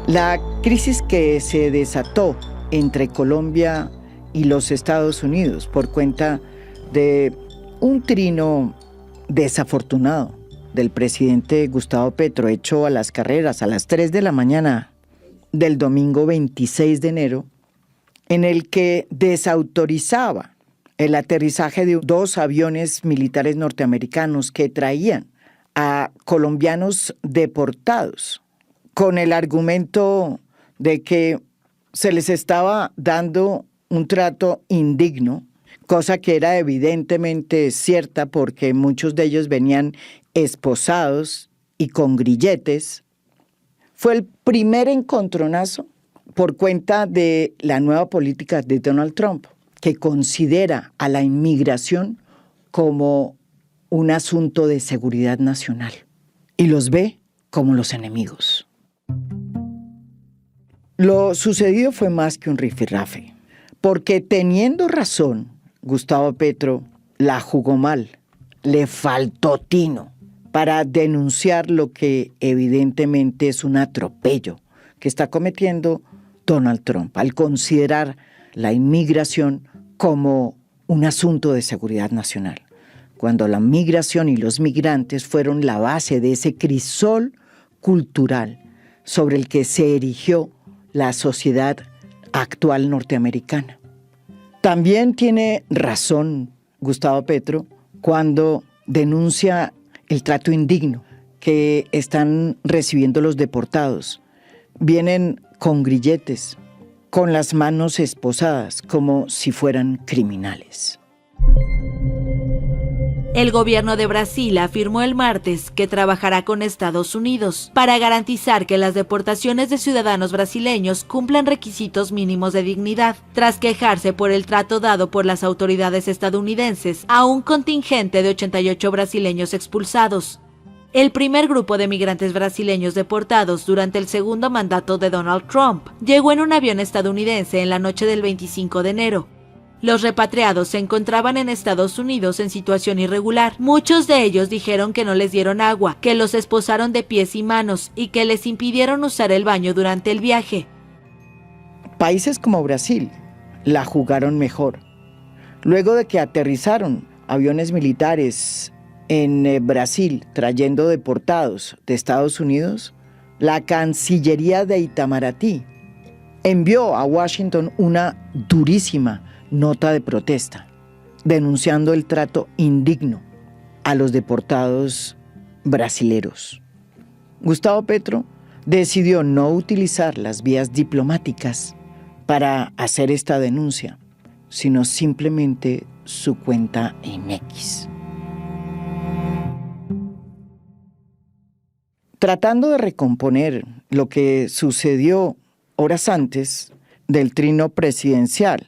La crisis que se desató entre Colombia y los Estados Unidos por cuenta de un trino desafortunado del presidente Gustavo Petro, hecho a las carreras a las 3 de la mañana del domingo 26 de enero, en el que desautorizaba el aterrizaje de 2 aviones militares norteamericanos que traían a colombianos deportados, con el argumento de que se les estaba dando un trato indigno, cosa que era evidentemente cierta porque muchos de ellos venían esposados y con grilletes. Fue el primer encontronazo por cuenta de la nueva política de Donald Trump, que considera a la inmigración como un asunto de seguridad nacional y los ve como los enemigos. Lo sucedido fue más que un rifirrafe, porque teniendo razón, Gustavo Petro la jugó mal, le faltó tino para denunciar lo que evidentemente es un atropello que está cometiendo Donald Trump al considerar la inmigración como un asunto de seguridad nacional, cuando la migración y los migrantes fueron la base de ese crisol cultural sobre el que se erigió la sociedad actual norteamericana. También tiene razón Gustavo Petro cuando denuncia el trato indigno que están recibiendo los deportados. Vienen con grilletes, con las manos esposadas, como si fueran criminales. El gobierno de Brasil afirmó el martes que trabajará con Estados Unidos para garantizar que las deportaciones de ciudadanos brasileños cumplan requisitos mínimos de dignidad, tras quejarse por el trato dado por las autoridades estadounidenses a un contingente de 88 brasileños expulsados. El primer grupo de migrantes brasileños deportados durante el segundo mandato de Donald Trump llegó en un avión estadounidense en la noche del 25 de enero. Los repatriados se encontraban en Estados Unidos en situación irregular. Muchos de ellos dijeron que no les dieron agua, que los esposaron de pies y manos y que les impidieron usar el baño durante el viaje. Países como Brasil la jugaron mejor. Luego de que aterrizaron aviones militares en Brasil trayendo deportados de Estados Unidos, la Cancillería de Itamaraty envió a Washington una durísima nota de protesta, denunciando el trato indigno a los deportados brasileros. Gustavo Petro decidió no utilizar las vías diplomáticas para hacer esta denuncia, sino simplemente su cuenta en X. Tratando de recomponer lo que sucedió horas antes del trino presidencial,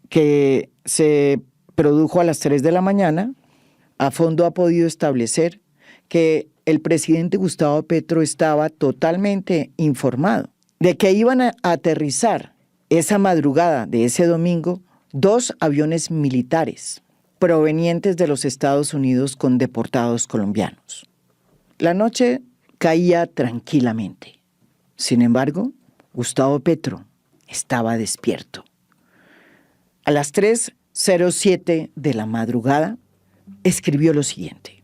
que se produjo a las 3 de la mañana, a fondo ha podido establecer que el presidente Gustavo Petro estaba totalmente informado de que iban a aterrizar esa madrugada de ese domingo 2 aviones militares provenientes de los Estados Unidos con deportados colombianos. La noche caía tranquilamente. Sin embargo, Gustavo Petro estaba despierto. A las 3:07 de la madrugada, escribió lo siguiente.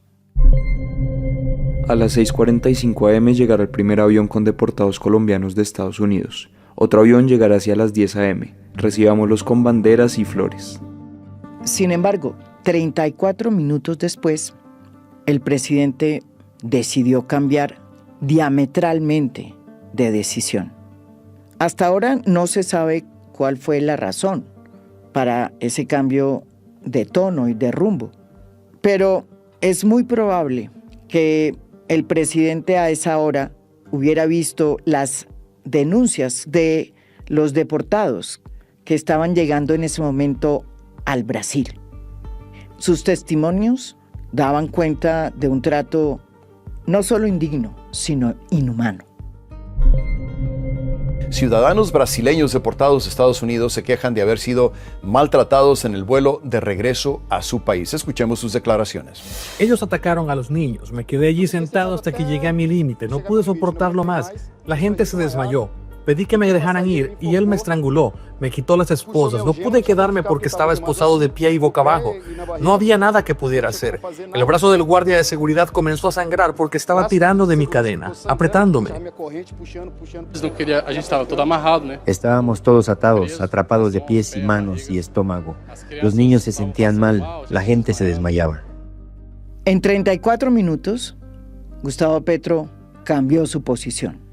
A las 6:45 am llegará el primer avión con deportados colombianos de Estados Unidos. Otro avión llegará hacia las 10 am. Recibámoslos con banderas y flores. Sin embargo, 34 minutos después, el presidente decidió cambiar diametralmente de decisión. Hasta ahora no se sabe cuál fue la razón para ese cambio de tono y de rumbo, pero es muy probable que el presidente a esa hora hubiera visto las denuncias de los deportados que estaban llegando en ese momento al Brasil. Sus testimonios daban cuenta de un trato no solo indigno, sino inhumano. Ciudadanos brasileños deportados a Estados Unidos se quejan de haber sido maltratados en el vuelo de regreso a su país. Escuchemos sus declaraciones. Ellos atacaron a los niños. Me quedé allí sentado hasta que llegué a mi límite. No pude soportarlo más. La gente se desmayó. Pedí que me dejaran ir y él me estranguló, me quitó las esposas. No pude quedarme porque estaba esposado de pie y boca abajo. No había nada que pudiera hacer. El brazo del guardia de seguridad comenzó a sangrar porque estaba tirando de mi cadena, apretándome. Estábamos todos atados, atrapados de pies y manos y estómago. Los niños se sentían mal, la gente se desmayaba. En 34 minutos, Gustavo Petro cambió su posición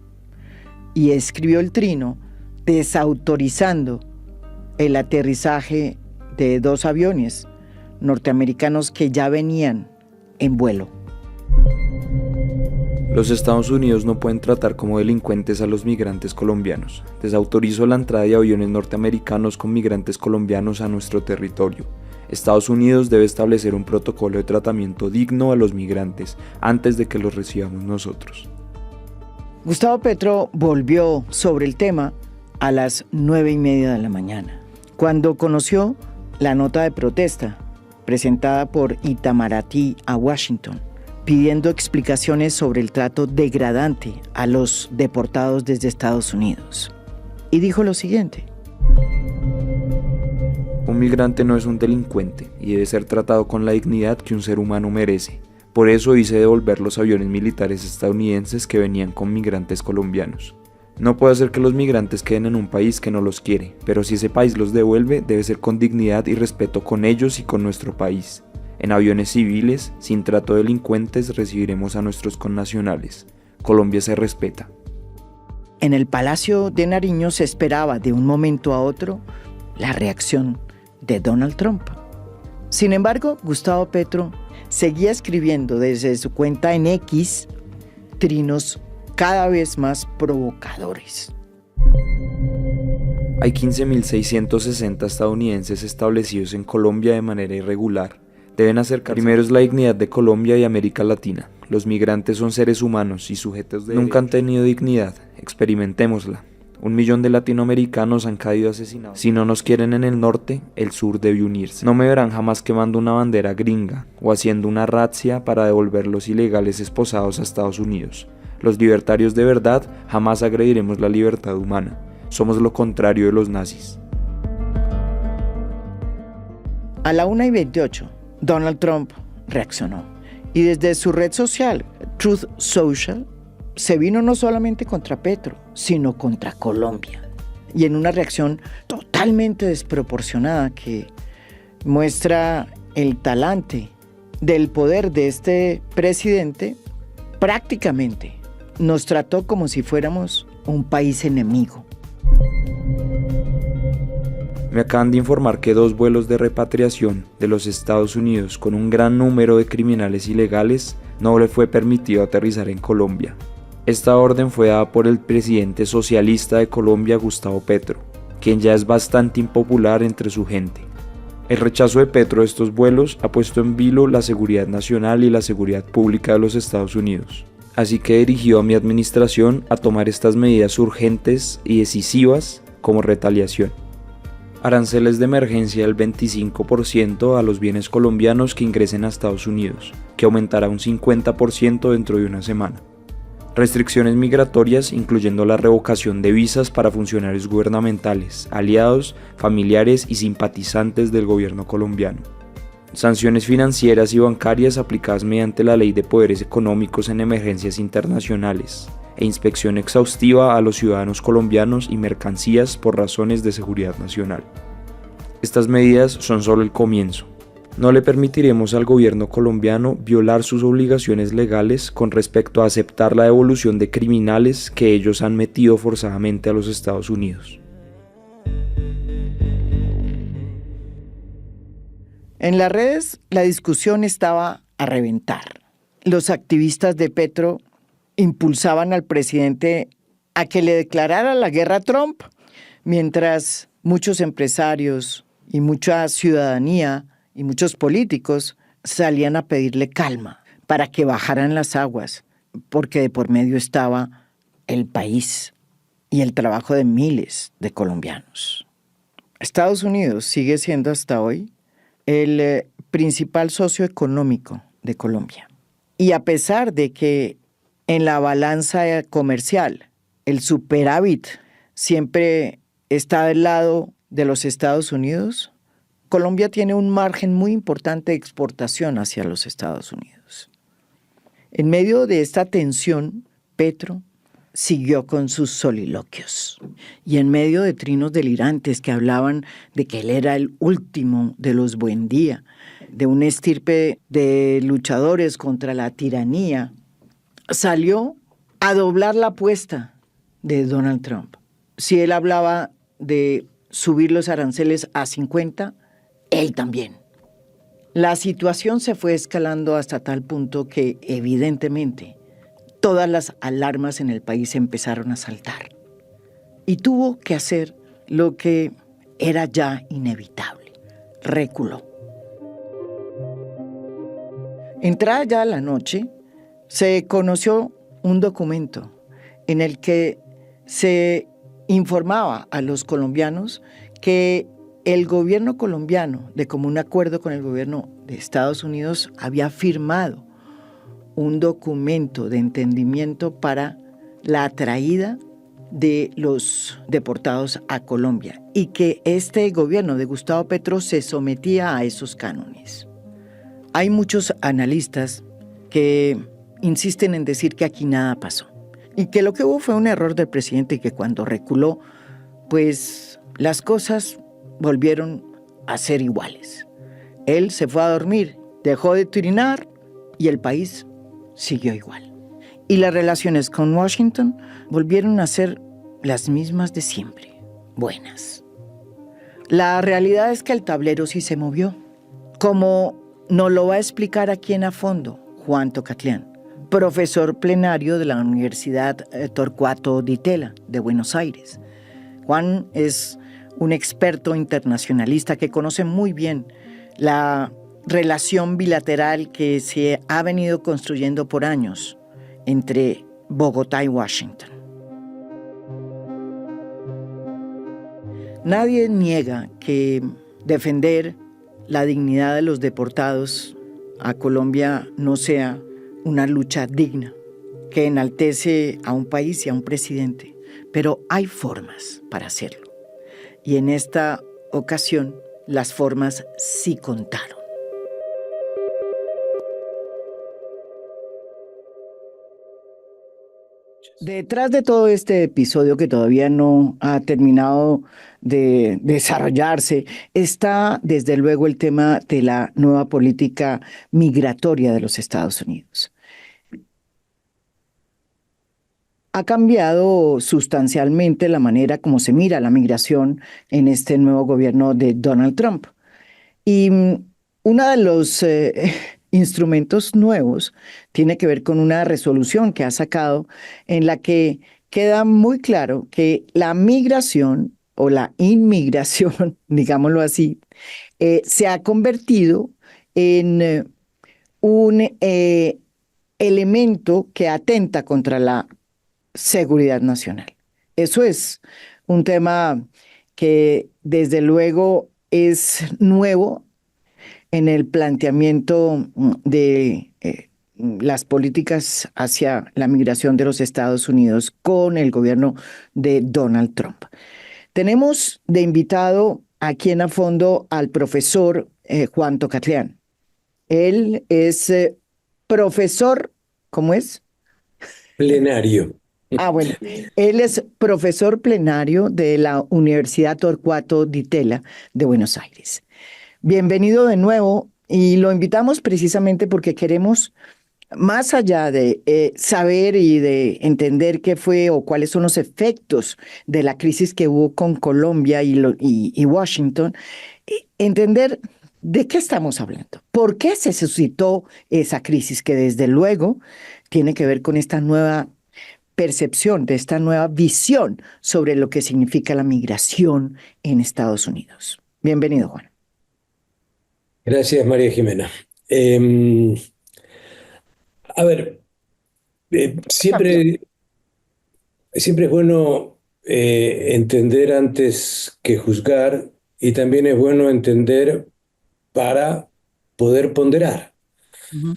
y escribió el trino desautorizando el aterrizaje de 2 aviones norteamericanos que ya venían en vuelo. Los Estados Unidos no pueden tratar como delincuentes a los migrantes colombianos. Desautorizó la entrada de aviones norteamericanos con migrantes colombianos a nuestro territorio. Estados Unidos debe establecer un protocolo de tratamiento digno a los migrantes antes de que los recibamos nosotros. Gustavo Petro volvió sobre el tema a las 9:30 de la mañana, cuando conoció la nota de protesta presentada por Itamaraty a Washington, pidiendo explicaciones sobre el trato degradante a los deportados desde Estados Unidos. Y dijo lo siguiente: un migrante no es un delincuente y debe ser tratado con la dignidad que un ser humano merece. Por eso hice devolver los aviones militares estadounidenses que venían con migrantes colombianos. No puedo hacer que los migrantes queden en un país que no los quiere, pero si ese país los devuelve, debe ser con dignidad y respeto con ellos y con nuestro país. En aviones civiles, sin trato de delincuentes, recibiremos a nuestros connacionales. Colombia se respeta. En el Palacio de Nariño se esperaba de un momento a otro la reacción de Donald Trump. Sin embargo, Gustavo Petro seguía escribiendo desde su cuenta en X trinos cada vez más provocadores. Hay 15.660 estadounidenses establecidos en Colombia de manera irregular. Deben acercarse. Primero es la dignidad de Colombia y América Latina. Los migrantes son seres humanos y sujetos de nunca han tenido dignidad. Experimentémosla. 1 millón de latinoamericanos han caído asesinados. Si no nos quieren en el norte, el sur debe unirse. No me verán jamás quemando una bandera gringa o haciendo una razzia para devolver los ilegales esposados a Estados Unidos. Los libertarios de verdad jamás agrediremos la libertad humana. Somos lo contrario de los nazis. A la 1:28, Donald Trump reaccionó y desde su red social, Truth Social, se vino no solamente contra Petro, sino contra Colombia. Y en una reacción totalmente desproporcionada que muestra el talante del poder de este presidente, prácticamente nos trató como si fuéramos un país enemigo. Me acaban de informar que 2 vuelos de repatriación de los Estados Unidos con un gran número de criminales ilegales no le fue permitido aterrizar en Colombia. Esta orden fue dada por el presidente socialista de Colombia, Gustavo Petro, quien ya es bastante impopular entre su gente. El rechazo de Petro de estos vuelos ha puesto en vilo la seguridad nacional y la seguridad pública de los Estados Unidos. Así que dirigió a mi administración a tomar estas medidas urgentes y decisivas como retaliación. Aranceles de emergencia del 25% a los bienes colombianos que ingresen a Estados Unidos, que aumentará un 50% dentro de una semana. Restricciones migratorias, incluyendo la revocación de visas para funcionarios gubernamentales, aliados, familiares y simpatizantes del gobierno colombiano. Sanciones financieras y bancarias aplicadas mediante la Ley de Poderes Económicos en Emergencias Internacionales e inspección exhaustiva a los ciudadanos colombianos y mercancías por razones de seguridad nacional. Estas medidas son solo el comienzo. No le permitiremos al gobierno colombiano violar sus obligaciones legales con respecto a aceptar la devolución de criminales que ellos han metido forzadamente a los Estados Unidos. En las redes, la discusión estaba a reventar. Los activistas de Petro impulsaban al presidente a que le declarara la guerra a Trump, mientras muchos empresarios y mucha ciudadanía y muchos políticos salían a pedirle calma para que bajaran las aguas, porque de por medio estaba el país y el trabajo de miles de colombianos. Estados Unidos sigue siendo hasta hoy el principal socio económico de Colombia. Y a pesar de que en la balanza comercial el superávit siempre está del lado de los Estados Unidos, Colombia tiene un margen muy importante de exportación hacia los Estados Unidos. En medio de esta tensión, Petro siguió con sus soliloquios. Y en medio de trinos delirantes que hablaban de que él era el último de los Buendía, de una estirpe de luchadores contra la tiranía, salió a doblar la apuesta de Donald Trump. Si él hablaba de subir los aranceles a 50, él también. La situación se fue escalando hasta tal punto que, evidentemente, todas las alarmas en el país empezaron a saltar. Y tuvo que hacer lo que era ya inevitable. Reculó. Entrada ya la noche, se conoció un documento en el que se informaba a los colombianos que el gobierno colombiano, de común acuerdo con el gobierno de Estados Unidos, había firmado un documento de entendimiento para la traída de los deportados a Colombia y que este gobierno de Gustavo Petro se sometía a esos cánones. Hay muchos analistas que insisten en decir que aquí nada pasó y que lo que hubo fue un error del presidente y que cuando reculó, pues las cosas volvieron a ser iguales. Él se fue a dormir, dejó de turinar y el país siguió igual. Y las relaciones con Washington volvieron a ser las mismas de siempre, buenas. La realidad es que el tablero sí se movió, como nos lo va a explicar aquí en a fondo Juan Tocatlián, profesor plenario de la Universidad Torcuato Di Tella de Buenos Aires. Juan es un experto internacionalista que conoce muy bien la relación bilateral que se ha venido construyendo por años entre Bogotá y Washington. Nadie niega que defender la dignidad de los deportados a Colombia no sea una lucha digna, que enaltece a un país y a un presidente, pero hay formas para hacerlo. Y en esta ocasión, las formas sí contaron. Detrás de todo este episodio que todavía no ha terminado de desarrollarse, está desde luego el tema de la nueva política migratoria de los Estados Unidos. Ha cambiado sustancialmente la manera como se mira la migración en este nuevo gobierno de Donald Trump. Y uno de los instrumentos nuevos tiene que ver con una resolución que ha sacado en la que queda muy claro que la migración o la inmigración, digámoslo así, se ha convertido en un elemento que atenta contra la seguridad nacional. Eso es un tema que desde luego es nuevo en el planteamiento de las políticas hacia la migración de los Estados Unidos con el gobierno de Donald Trump. Tenemos de invitado aquí en a fondo al profesor Juan Tocatlián. Él es profesor, ¿cómo es? Plenario. Bueno, él es profesor plenario de la Universidad Torcuato Di Tella de Buenos Aires. Bienvenido de nuevo y lo invitamos precisamente porque queremos, más allá de saber y de entender qué fue o cuáles son los efectos de la crisis que hubo con Colombia y Washington, entender de qué estamos hablando, por qué se suscitó esa crisis que desde luego tiene que ver con esta nueva percepción, de esta nueva visión sobre lo que significa la migración en Estados Unidos. Bienvenido, Juan. Gracias, María Jimena. A ver, siempre es bueno entender antes que juzgar y también es bueno entender para poder ponderar. Uh-huh.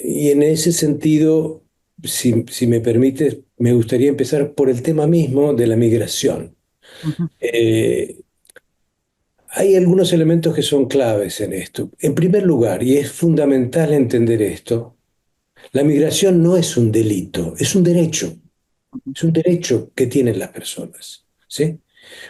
Y en ese sentido, si me permites, me gustaría empezar por el tema mismo de la migración. Ujú. Eh, Hay algunos elementos que son claves en esto. En primer lugar, y es fundamental entender esto, la migración no es un delito, es un derecho. Es un derecho que tienen las personas, ¿sí?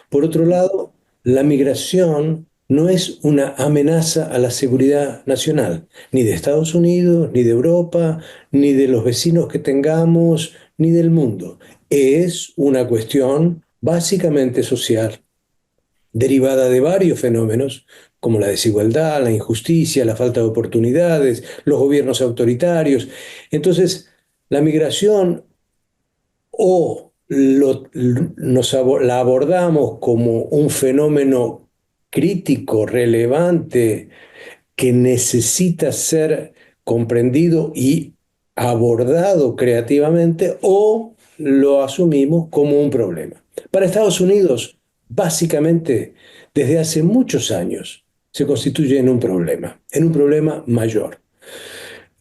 Por otro lado, la migración no es una amenaza a la seguridad nacional, ni de Estados Unidos, ni de Europa, ni de los vecinos que tengamos, ni del mundo. Es una cuestión básicamente social, derivada de varios fenómenos, como la desigualdad, la injusticia, la falta de oportunidades, los gobiernos autoritarios. Entonces, la migración o la abordamos como un fenómeno crítico, relevante, que necesita ser comprendido y abordado creativamente, o lo asumimos como un problema. Para Estados Unidos, básicamente, desde hace muchos años, se constituye en un problema mayor.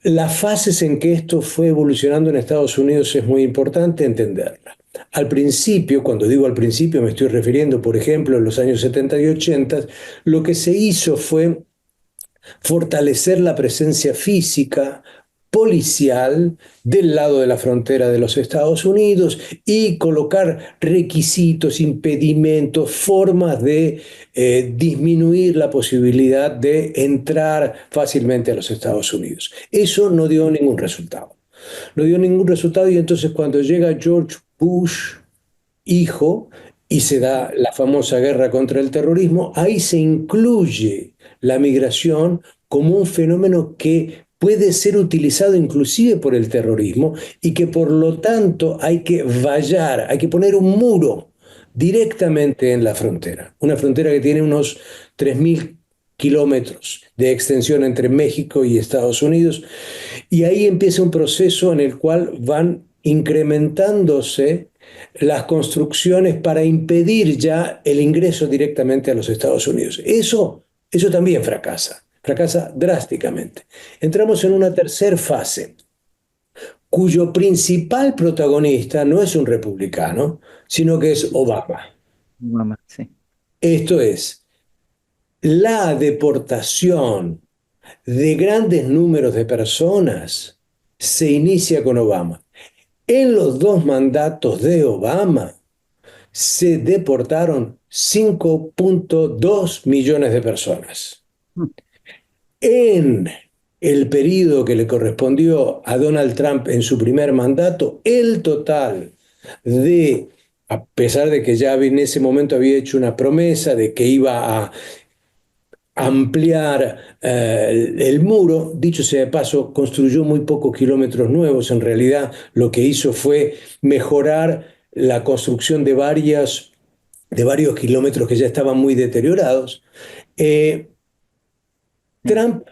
Las fases en que esto fue evolucionando en Estados Unidos es muy importante entenderla. Al principio, cuando digo al principio, me estoy refiriendo, por ejemplo, en los años 70 y 80, lo que se hizo fue fortalecer la presencia física, policial, del lado de la frontera de los Estados Unidos y colocar requisitos, impedimentos, formas de disminuir la posibilidad de entrar fácilmente a los Estados Unidos. Eso no dio ningún resultado. No dio ningún resultado y entonces cuando llega George Bush, hijo, y se da la famosa guerra contra el terrorismo, ahí se incluye la migración como un fenómeno que puede ser utilizado inclusive por el terrorismo y que por lo tanto hay que vallar, hay que poner un muro directamente en la frontera. Una frontera que tiene unos 3.000 kilómetros de extensión entre México y Estados Unidos, y ahí empieza un proceso en el cual van incrementándose las construcciones para impedir ya el ingreso directamente a los Estados Unidos. Eso también fracasa drásticamente. Entramos en una tercera fase, cuyo principal protagonista no es un republicano, sino que es Obama. Mamá, sí. Esto es, la deportación de grandes números de personas se inicia con Obama. En los dos mandatos de Obama se deportaron 5,2 millones de personas. En el periodo que le correspondió a Donald Trump en su primer mandato, el total de, a pesar de que ya en ese momento había hecho una promesa de que iba a ampliar el muro, dicho sea de paso, construyó muy pocos kilómetros nuevos. En realidad, lo que hizo fue mejorar la construcción de varios kilómetros que ya estaban muy deteriorados. Trump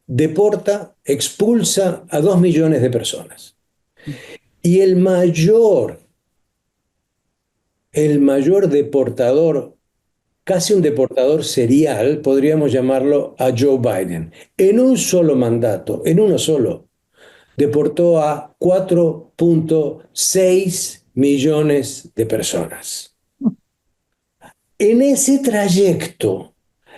deporta, expulsa a 2 millones de personas. Y el mayor deportador, casi un deportador serial, podríamos llamarlo a Joe Biden. En un solo mandato, en uno solo, deportó a 4,6 millones de personas. En ese trayecto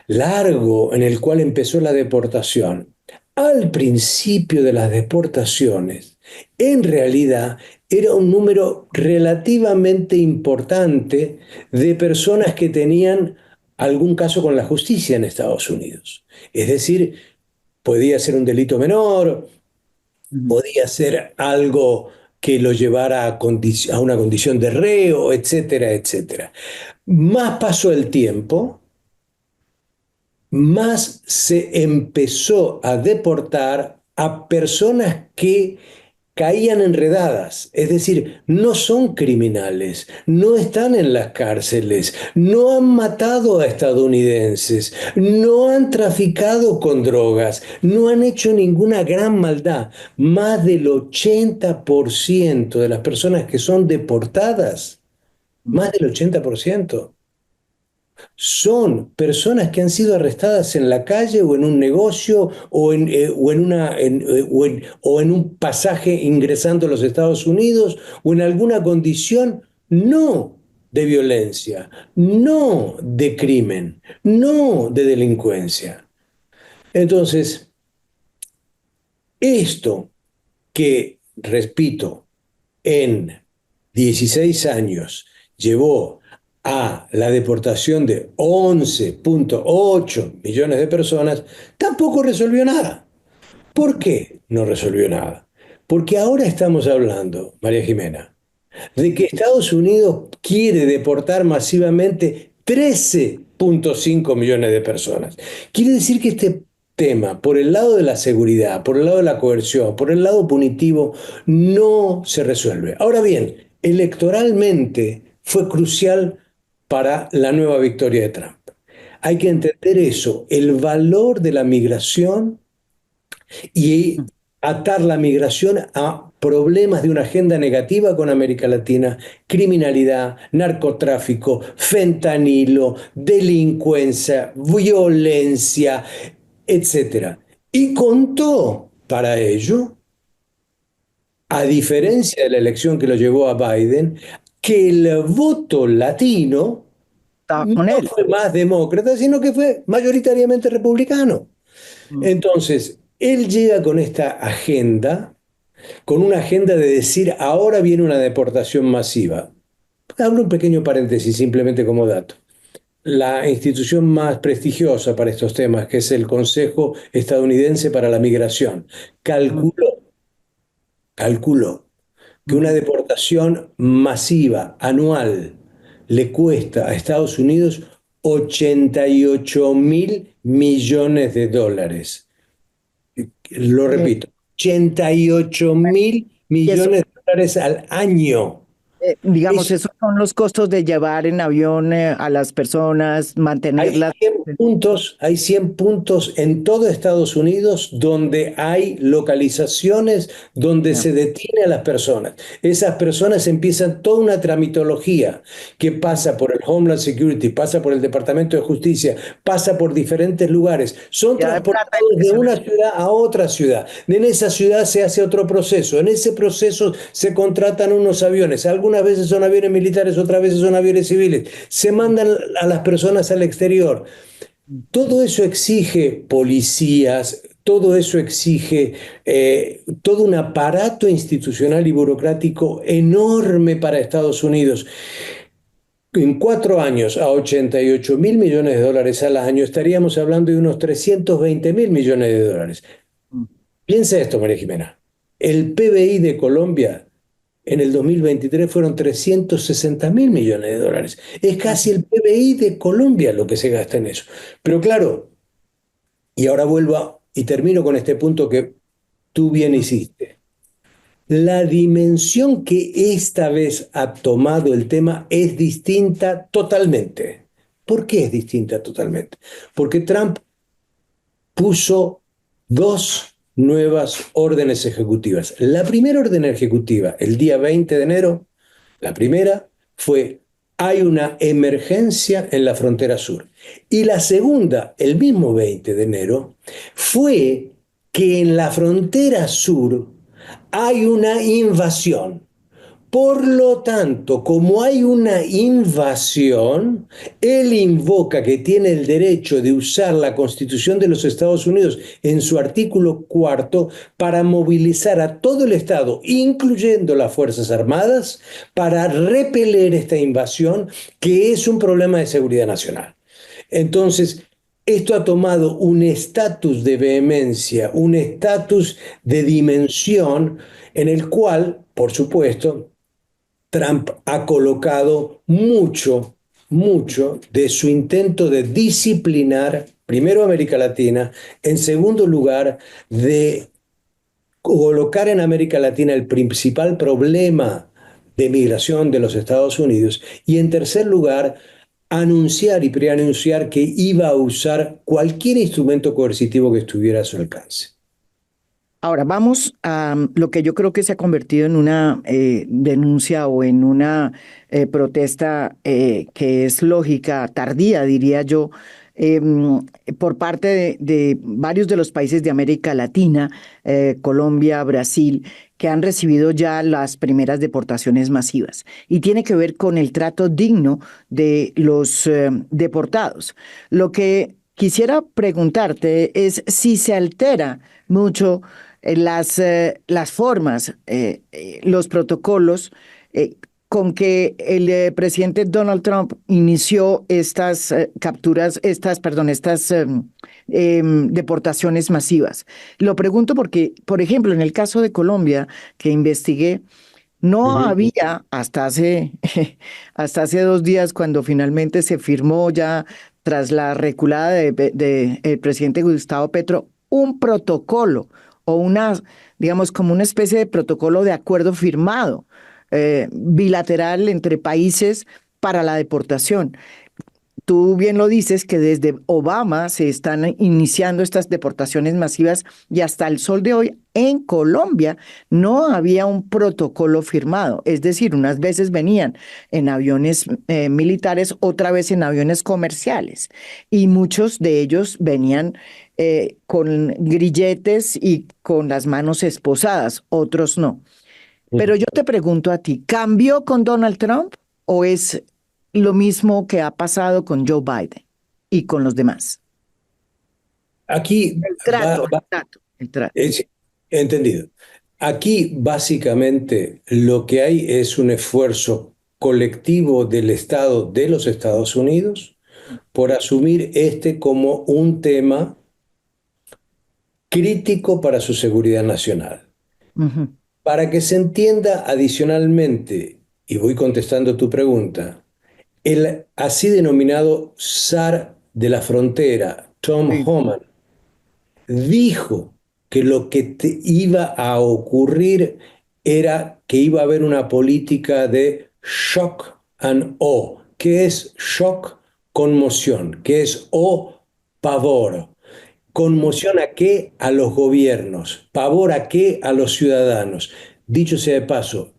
largo en el cual empezó la deportación, al principio de las deportaciones, en realidad era un número relativamente importante de personas que tenían algún caso con la justicia en Estados Unidos. Es decir, podía ser un delito menor, Ujú. podía ser algo que lo llevara a una condición de reo, etcétera, etcétera. Más pasó el tiempo, más se empezó a deportar a personas que caían enredadas, es decir, no son criminales, no están en las cárceles, no han matado a estadounidenses, no han traficado con drogas, no han hecho ninguna gran maldad. Más del 80% de las personas que son deportadas, más del 80%, son personas que han sido arrestadas en la calle o en un negocio o en un pasaje ingresando a los Estados Unidos o en alguna condición no de violencia, no de crimen, no de delincuencia. Entonces, esto que, repito, en 16 años llevó a la deportación de 11,8 millones de personas, tampoco resolvió nada. ¿Por qué no resolvió nada? Porque ahora estamos hablando, María Jimena, de que Estados Unidos quiere deportar masivamente 13,5 millones de personas. Quiere decir que este tema, por el lado de la seguridad, por el lado de la coerción, por el lado punitivo, no se resuelve. Ahora bien, electoralmente fue crucial para la nueva victoria de Trump. Hay que entender eso, el valor de la migración y atar la migración a problemas de una agenda negativa con América Latina, criminalidad, narcotráfico, fentanilo, delincuencia, violencia, etcétera. Y contó para ello, a diferencia de la elección que lo llevó a Biden, que el voto latino Estaba no con él. fue más demócrata, sino que fue mayoritariamente republicano. Entonces, él llega con esta agenda, con una agenda de decir, ahora viene una deportación masiva. Abro un pequeño paréntesis simplemente como dato. La institución más prestigiosa para estos temas, que es el Consejo Estadounidense para la Migración, calculó que una deportación masiva anual le cuesta a Estados Unidos 88.000 millones de dólares. Lo repito, 88.000 millones Y eso, de dólares al año. digamos, Es esos son los costos de llevar en avión a las personas, Hay mantenerlas. 100 puntos, hay 100 puntos en todo Estados Unidos donde hay localizaciones donde Ya, se detiene a las personas. Esas personas empiezan toda una tramitología que pasa por el Homeland Security, pasa por el Departamento de Justicia, pasa por diferentes lugares. Son ya de plata transportados de empiezan una ciudad a otra ciudad. En esa ciudad se hace otro proceso. En ese proceso se contratan unos aviones. Algunas veces son aviones militares, otras veces son aviones civiles. Se mandan a las personas al exterior. Todo eso exige policías, todo eso exige todo un aparato institucional y burocrático enorme para Estados Unidos. En 4 años a 88.000 millones de dólares al año estaríamos hablando de unos 320.000 millones de dólares. Piensa esto, María Jimena. El PBI de Colombia en el 2023 fueron 360.000 millones de dólares. Es casi el PBI de Colombia lo que se gasta en eso. Pero claro, y ahora y termino con este punto que tú bien hiciste. La dimensión que esta vez ha tomado el tema es distinta totalmente. ¿Por qué es distinta totalmente? Porque Trump puso dos nuevas órdenes ejecutivas. La primera orden ejecutiva, el día 20 de enero, la primera fue, hay una emergencia en la frontera sur. Y la segunda, el mismo 20 de enero, fue que en la frontera sur hay una invasión. Por lo tanto, como hay una invasión, él invoca que tiene el derecho de usar la Constitución de los Estados Unidos en su artículo cuarto para movilizar a todo el Estado, incluyendo las Fuerzas Armadas, para repeler esta invasión, que es un problema de seguridad nacional. Entonces, esto ha tomado un estatus de vehemencia, un estatus de dimensión en el cual, por supuesto, Trump ha colocado mucho de su intento de disciplinar, primero, a América Latina, en segundo lugar, de colocar en América Latina el principal problema de migración de los Estados Unidos y, en tercer lugar, anunciar y preanunciar que iba a usar cualquier instrumento coercitivo que estuviera a su alcance. Ahora vamos a lo que yo creo que se ha convertido en una denuncia o en una protesta que es lógica, tardía, diría yo, por parte de varios de los países de América Latina, Colombia, Brasil, que han recibido ya las primeras deportaciones masivas. Y tiene que ver con el trato digno de los deportados. Lo que quisiera preguntarte es si se altera mucho las formas, los protocolos con que el presidente Donald Trump inició estas capturas, estas deportaciones masivas. Lo pregunto porque, por ejemplo, en el caso de Colombia, que investigué, no Ujú. había hasta hace 2 días, cuando finalmente se firmó ya tras la reculada el presidente Gustavo Petro, un protocolo o digamos, como una especie de protocolo de acuerdo firmado bilateral entre países para la deportación. Tú bien lo dices que desde Obama se están iniciando estas deportaciones masivas y hasta el sol de hoy en Colombia no había un protocolo firmado. Es decir, unas veces venían en aviones militares, otra vez en aviones comerciales y muchos de ellos venían con grilletes y con las manos esposadas, otros no. Pero yo te pregunto a ti, ¿cambió con Donald Trump o es lo mismo que ha pasado con Joe Biden y con los demás? Aquí El trato, va, el trato, el trato. es entendido. Aquí básicamente lo que hay es un esfuerzo colectivo del Estado de los Estados Unidos por asumir este como un tema crítico para su seguridad nacional. Ujú, Para que se entienda adicionalmente, y voy contestando tu pregunta, el así denominado zar de la frontera, Tom sí, Homan, dijo que lo que iba a ocurrir era que iba a haber una política de shock and awe. ¿Qué es shock? Conmoción. ¿Qué es awe? Pavor. ¿Conmoción a qué? A los gobiernos. ¿Pavor a qué? A los ciudadanos. Dicho sea de paso,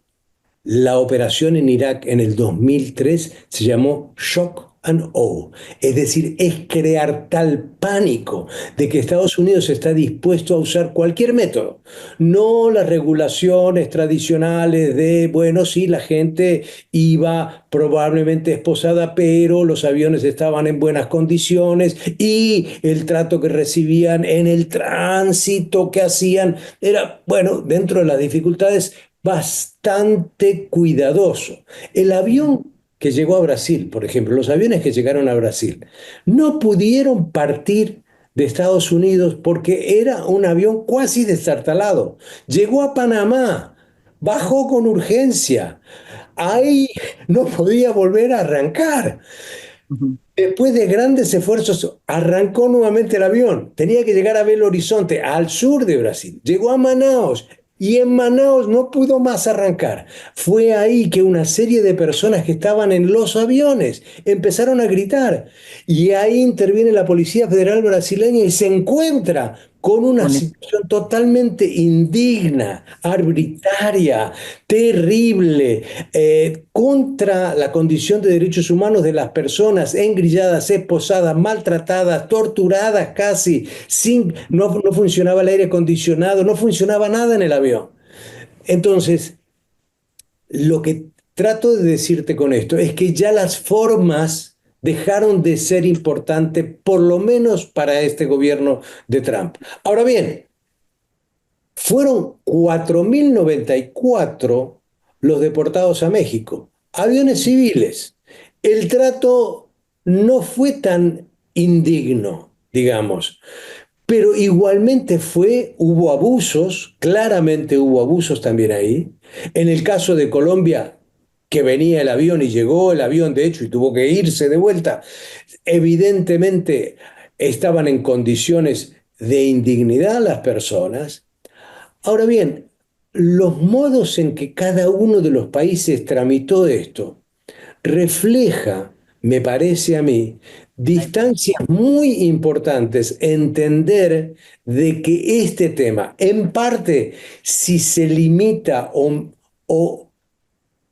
la operación en Irak en el 2003 se llamó Shock and Awe, es decir, es crear tal pánico de que Estados Unidos está dispuesto a usar cualquier método, no las regulaciones tradicionales de, bueno, sí, la gente iba probablemente esposada, pero los aviones estaban en buenas condiciones y el trato que recibían en el tránsito que hacían era, bueno, dentro de las dificultades bastante cuidadoso. El avión que llegó a Brasil, por ejemplo, los aviones que llegaron a Brasil, no pudieron partir de Estados Unidos porque era un avión cuasi destartalado. Llegó a Panamá, bajó con urgencia. Ahí no podía volver a arrancar. ujú. Después de grandes esfuerzos, arrancó nuevamente el avión. Tenía que llegar a Belo Horizonte, al sur de Brasil. Llegó a Manaos y en Manaos no pudo más arrancar. Fue ahí que una serie de personas que estaban en los aviones empezaron a gritar. Y ahí interviene la Policía Federal brasileña y se encuentra con una Con situación totalmente indigna, arbitraria, terrible, contra la condición de derechos humanos de las personas engrilladas, esposadas, maltratadas, torturadas casi, no funcionaba el aire acondicionado, no funcionaba nada en el avión. Entonces, lo que trato de decirte con esto es que ya las formas dejaron de ser importantes, por lo menos para este gobierno de Trump. Ahora bien, fueron 4.094 los deportados a México, aviones civiles. El trato no fue tan indigno, digamos, pero igualmente hubo abusos, claramente hubo abusos también ahí. En el caso de Colombia, que venía el avión y llegó el avión, de hecho, y tuvo que irse de vuelta, evidentemente estaban en condiciones de indignidad las personas. Ahora bien, los modos en que cada uno de los países tramitó esto refleja me parece a mí, distancias muy importantes, entender de que este tema, en parte, si se limita o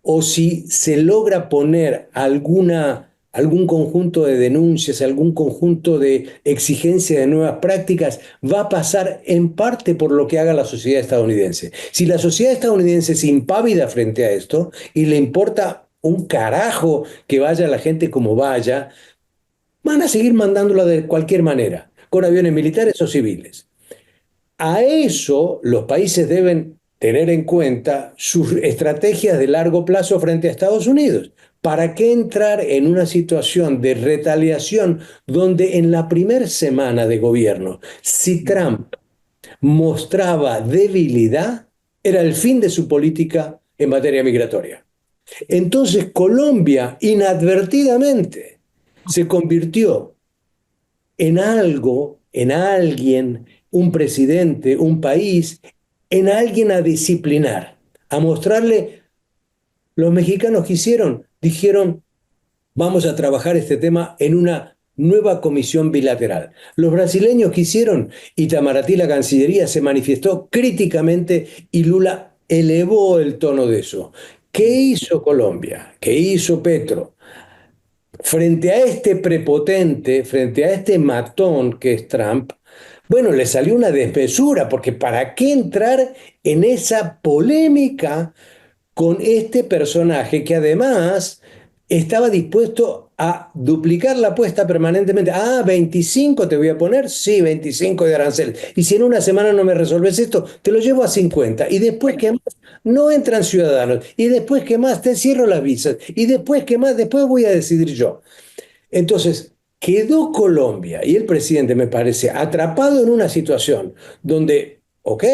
o si se logra poner algún conjunto de denuncias, algún conjunto de exigencias de nuevas prácticas, va a pasar en parte por lo que haga la sociedad estadounidense. Si la sociedad estadounidense es impávida frente a esto y le importa un carajo que vaya la gente como vaya, van a seguir mandándola de cualquier manera, con aviones militares o civiles. A eso los países deben tener en cuenta sus estrategias de largo plazo frente a Estados Unidos. ¿Para qué entrar en una situación de retaliación donde en la primera semana de gobierno, si Trump mostraba debilidad, era el fin de su política en materia migratoria? Entonces Colombia inadvertidamente se convirtió en algo, en alguien, un presidente, un país, en alguien a disciplinar, a mostrarle. Los mexicanos que hicieron, dijeron, vamos a trabajar este tema en una nueva comisión bilateral. Los brasileños que hicieron, Itamaraty, la Cancillería, se manifestó críticamente y Lula elevó el tono de eso. ¿Qué hizo Colombia? ¿Qué hizo Petro? Frente a este prepotente, frente a este matón que es Trump, bueno, le salió una desmesura, porque ¿para qué entrar en esa polémica con este personaje que además estaba dispuesto a duplicar la apuesta permanentemente? Ah, 25 te voy a poner, sí, 25 de arancel. Y si en una semana no me resolves esto, te lo llevo a 50. Y después, ¿qué más? No entran ciudadanos. Y después, ¿qué más? Te cierro las visas. Y después, ¿qué más? Después voy a decidir yo. Entonces, quedó Colombia y el presidente, me parece, atrapado en una situación donde, ok,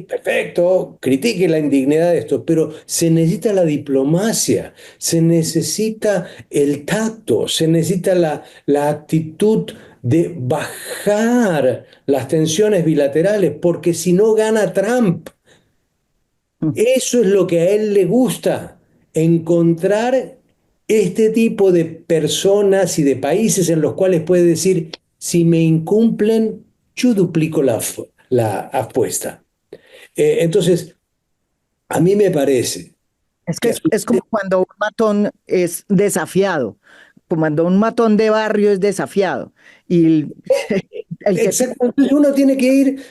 perfecto, critique la indignidad de esto, pero se necesita la diplomacia, se necesita el tacto, se necesita la actitud de bajar las tensiones bilaterales, porque si no gana Trump. Eso es lo que a él le gusta, encontrar este tipo de personas y de países en los cuales puede decir, si me incumplen, yo duplico la apuesta. Entonces, a mí me parece Es que que es como cuando un matón es desafiado, como cuando un matón de barrio es desafiado. Y el que exacto, entonces uno tiene que ir.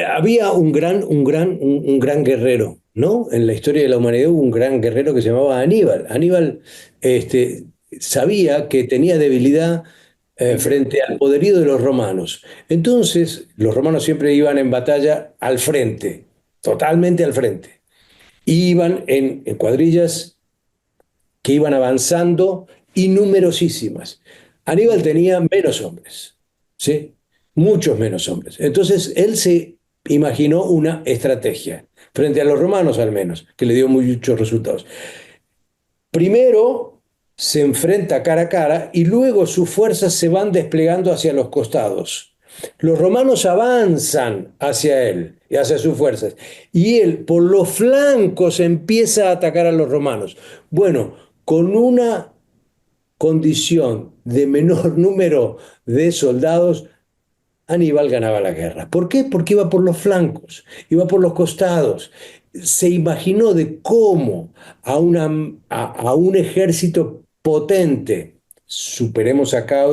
Había un gran guerrero, ¿no? En la historia de la humanidad hubo un gran guerrero que se llamaba Aníbal. Aníbal sabía que tenía debilidad frente al poderío de los romanos. Entonces, los romanos siempre iban en batalla al frente, totalmente al frente. Iban en cuadrillas que iban avanzando y numerosísimas. Aníbal tenía menos hombres, ¿sí? Muchos menos hombres. Entonces él se imaginó una estrategia, frente a los romanos al menos, que le dio muchos resultados. Primero se enfrenta cara a cara y luego sus fuerzas se van desplegando hacia los costados. Los romanos avanzan hacia él y hacia sus fuerzas. Y él por los flancos empieza a atacar a los romanos. Bueno, con una condición de menor número de soldados, Aníbal ganaba la guerra. ¿Por qué? Porque iba por los flancos, iba por los costados. Se imaginó de cómo a un ejército potente, superemos acá,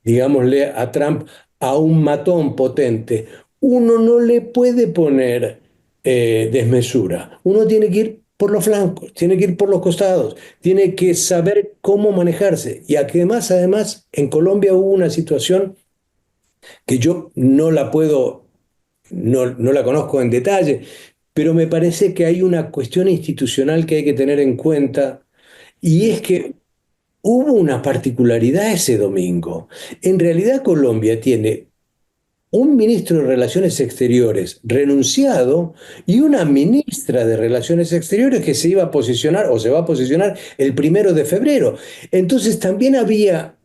digámosle a Trump, a un matón potente, uno no le puede poner desmesura. Uno tiene que ir por los flancos, tiene que ir por los costados, tiene que saber cómo manejarse. Y además, en Colombia hubo una situación que yo no la puedo, no la conozco en detalle, pero me parece que hay una cuestión institucional que hay que tener en cuenta, y es que hubo una particularidad ese domingo. En realidad Colombia tiene un ministro de Relaciones Exteriores renunciado y una ministra de Relaciones Exteriores que se iba a posicionar o se va a posicionar el 1 de febrero. Entonces también había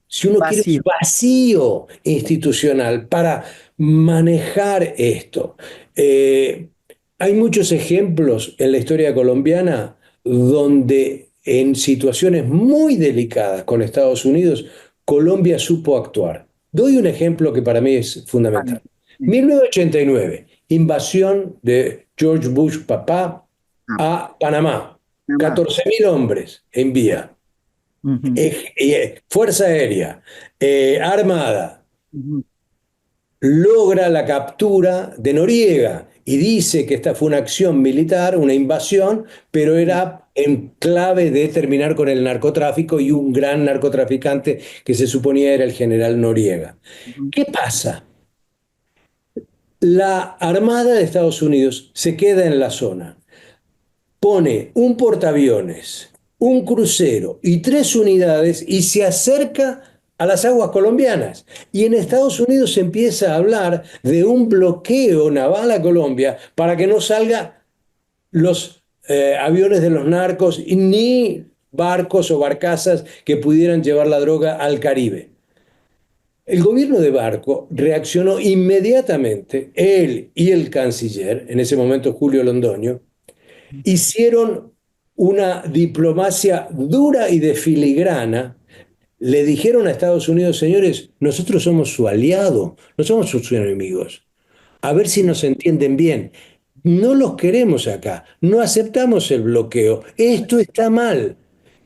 si uno quiere, un vacío. vacío institucional para manejar esto. Hay muchos ejemplos en la historia colombiana donde en situaciones muy delicadas con Estados Unidos, Colombia supo actuar. Doy un ejemplo que para mí es fundamental. 1989, invasión de George Bush papá a Panamá. 14.000 hombres envía. Ujú, Fuerza Aérea, Armada, ujú. logra la captura de Noriega y dice que esta fue una acción militar, una invasión, pero era en clave de terminar con el narcotráfico y un gran narcotraficante que se suponía era el general Noriega. ¿Qué pasa? La Armada de Estados Unidos se queda en la zona, pone un portaaviones, un crucero y 3 unidades y se acerca a las aguas colombianas. Y en Estados Unidos se empieza a hablar de un bloqueo naval a Colombia para que no salgan los aviones de los narcos y ni barcos o barcazas que pudieran llevar la droga al Caribe. El gobierno de Barco reaccionó inmediatamente, él y el canciller, en ese momento Julio Londoño, hicieron una diplomacia dura y de filigrana. Le dijeron a Estados Unidos, señores, nosotros somos su aliado, no somos sus enemigos. A ver si nos entienden bien. No los queremos acá, no aceptamos el bloqueo. Esto está mal.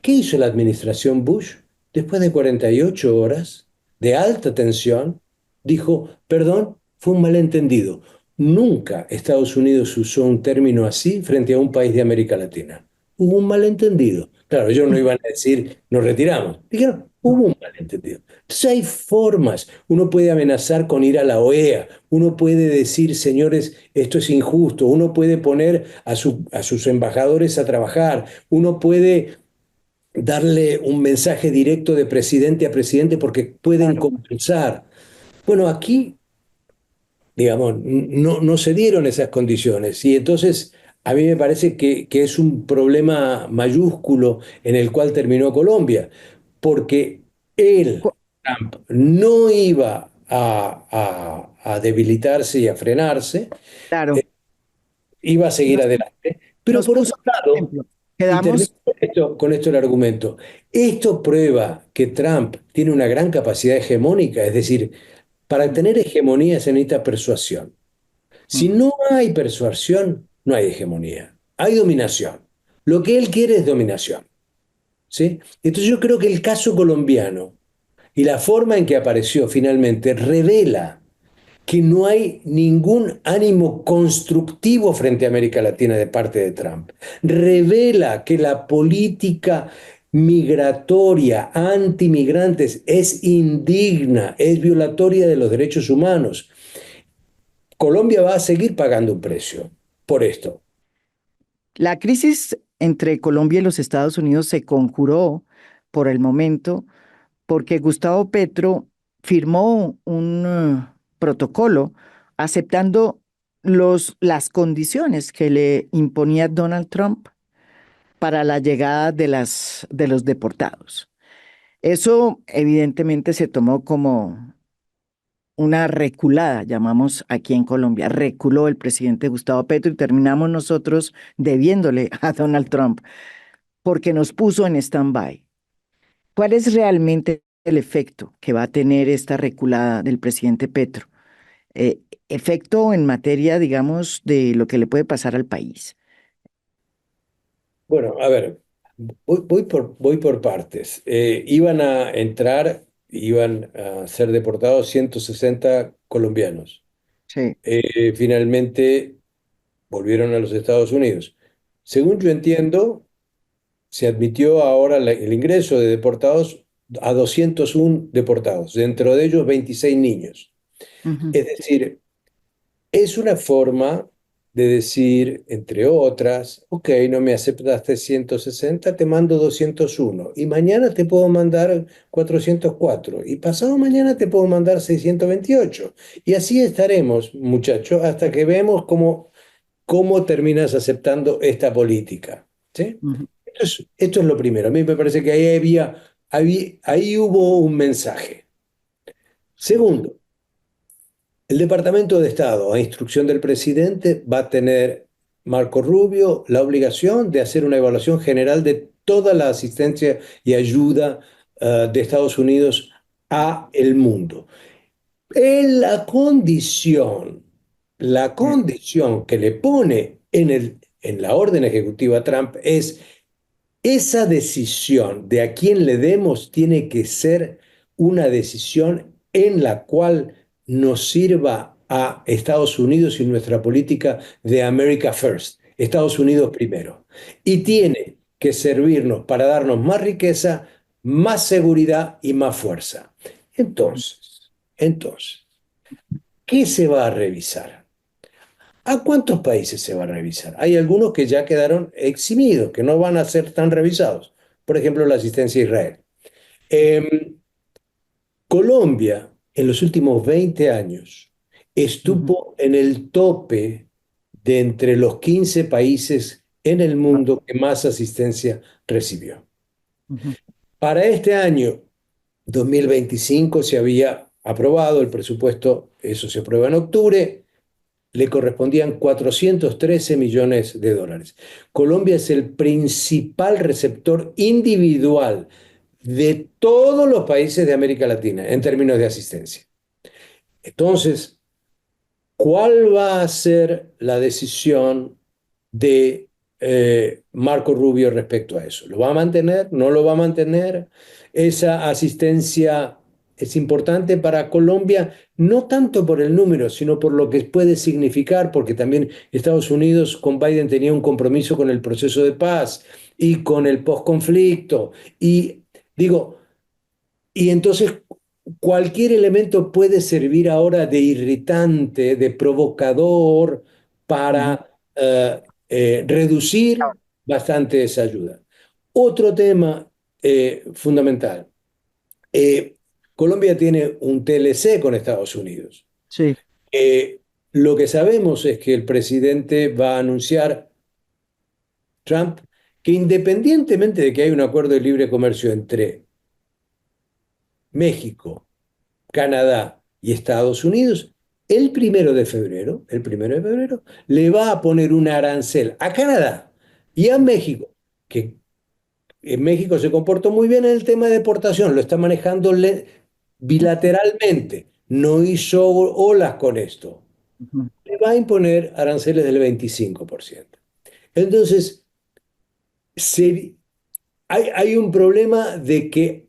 ¿Qué hizo la administración Bush? Después de 48 horas de alta tensión, dijo, perdón, fue un malentendido. Nunca Estados Unidos usó un término así frente a un país de América Latina. Hubo un malentendido. Claro, ellos no iban a decir, nos retiramos. Dijeron, hubo un malentendido. Entonces hay formas. Uno puede amenazar con ir a la OEA. Uno puede decir, señores, esto es injusto. Uno puede poner a sus embajadores a trabajar. Uno puede darle un mensaje directo de presidente a presidente porque pueden Claro. compensar. Bueno, aquí, digamos, no se dieron esas condiciones y entonces a mí me parece que es un problema mayúsculo en el cual terminó Colombia, porque él, Co- Trump, no iba a debilitarse y a frenarse, Claro. iba a seguir Nos, adelante, pero nos por puso otro un lado, ejemplo. y termino Quedamos, con esto el argumento. Esto prueba que Trump tiene una gran capacidad hegemónica, es decir, para tener hegemonía se necesita persuasión. Si ujú, no hay persuasión, no hay hegemonía, hay dominación. Lo que él quiere es dominación, ¿sí? Entonces yo creo que el caso colombiano y la forma en que apareció finalmente revela que no hay ningún ánimo constructivo frente a América Latina de parte de Trump. Revela que la política migratoria antimigrantes es indigna, es violatoria de los derechos humanos. Colombia va a seguir pagando un precio por esto. la crisis entre Colombia y los Estados Unidos se conjuró por el momento porque Gustavo Petro firmó un protocolo aceptando las condiciones que le imponía Donald Trump para la llegada de los deportados. Eso evidentemente se tomó como una reculada, llamamos aquí en Colombia. Reculó el presidente Gustavo Petro y terminamos nosotros debiéndole a Donald Trump porque nos puso en stand-by. ¿Cuál es realmente el efecto que va a tener esta reculada del presidente Petro? Efecto en materia, digamos, de lo que le puede pasar al país. Bueno, a ver, voy por partes. Iban a entrar, iban a ser deportados 160 colombianos. Sí. Finalmente volvieron a los Estados Unidos. Según yo entiendo, se admitió ahora el ingreso de deportados a 201 deportados, dentro de ellos 26 niños. Ujú. Es decir, es una forma de decir, entre otras, ok, no me aceptaste 160, te mando 201 y mañana te puedo mandar 404 y pasado mañana te puedo mandar 628. Y así estaremos, muchachos, hasta que vemos cómo terminas aceptando esta política. ¿Sí? Ujú. Esto es lo primero. A mí me parece que ahí hubo un mensaje. Segundo, el Departamento de Estado, a instrucción del presidente, va a tener Marco Rubio la obligación de hacer una evaluación general de toda la asistencia y ayuda de Estados Unidos a el mundo. En la condición que le pone en la orden ejecutiva Trump es esa decisión de a quién le demos tiene que ser una decisión en la cual nos sirva a Estados Unidos y nuestra política de America First, Estados Unidos primero. Y tiene que servirnos para darnos más riqueza, más seguridad y más fuerza. Entonces, ¿qué se va a revisar? ¿A cuántos países se va a revisar? Hay algunos que ya quedaron eximidos, que no van a ser tan revisados. Por ejemplo, la asistencia a Israel. Eh, Colombia, en los últimos 20 años, estuvo en el tope de entre los 15 países en el mundo que más asistencia recibió. Para este año 2025 se había aprobado el presupuesto, eso se aprueba en octubre, le correspondían 413 millones de dólares. Colombia es el principal receptor individual de todos los países de América Latina en términos de asistencia. Entonces, ¿cuál va a ser la decisión de Marco Rubio respecto a eso? ¿Lo va a mantener? ¿No lo va a mantener? Esa asistencia es importante para Colombia, no tanto por el número, sino por lo que puede significar, porque también Estados Unidos con Biden tenía un compromiso con el proceso de paz y con el posconflicto. Y digo, y entonces cualquier elemento puede servir ahora de irritante, de provocador para reducir bastante esa ayuda. Otro tema fundamental. Eh, Colombia tiene un TLC con Estados Unidos. Sí. Lo que sabemos es que el presidente va a anunciar, Trump, que independientemente de que hay un acuerdo de libre comercio entre México, Canadá y Estados Unidos, el primero de febrero, le va a poner un arancel a Canadá y a México, que en México se comportó muy bien en el tema de deportación, lo está manejando bilateralmente, no hizo olas con esto. Ujú. Le va a imponer aranceles del 25%. Entonces, hay un problema de que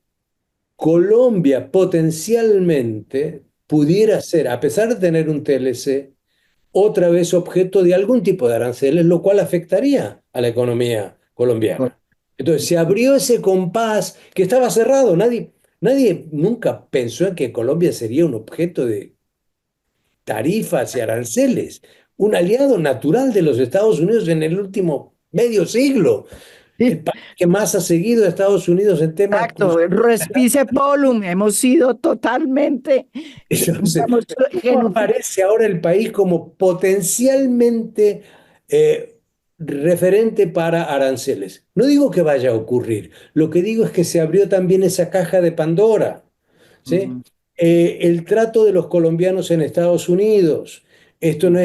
Colombia potencialmente pudiera ser, a pesar de tener un TLC, otra vez objeto de algún tipo de aranceles, lo cual afectaría a la economía colombiana. Entonces se abrió ese compás que estaba cerrado. Nadie nunca pensó en que Colombia sería un objeto de tarifas y aranceles, un aliado natural de los Estados Unidos en el último medio siglo. El Sí, país que más ha seguido a Estados Unidos en temas exacto, respice volum, hemos sido totalmente, entonces, digamos, ¿cómo aparece ahora el país como potencialmente eh, referente para aranceles? No digo que vaya a ocurrir, lo que digo es que se abrió también esa caja de Pandora, ¿sí? Ujú. El trato de los colombianos en Estados Unidos, esto no